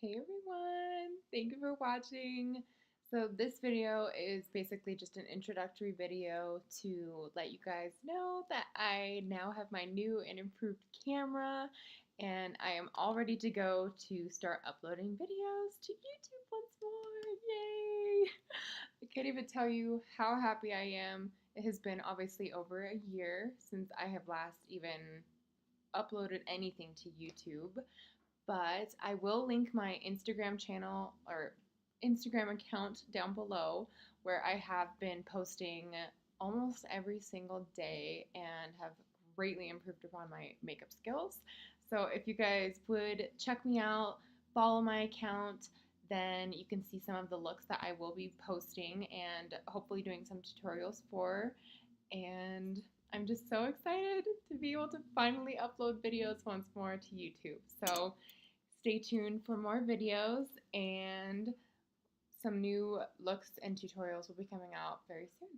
Hey everyone, thank you for watching. So this video is basically just an introductory video to let you guys know that I now have my new and improved camera and I am all ready to go to start uploading videos to YouTube once more. Yay! I can't even tell you how happy I am. It has been obviously over a year since I have last even uploaded anything to YouTube, but I will link my Instagram channel or Instagram account down below where I have been posting almost every single day and have greatly improved upon my makeup skills. So if you guys would check me out, follow my account, then you can see some of the looks that I will be posting and hopefully doing some tutorials for. And I'm just so excited to be able to finally upload videos once more to YouTube. So stay tuned for more videos, and some new looks and tutorials will be coming out very soon.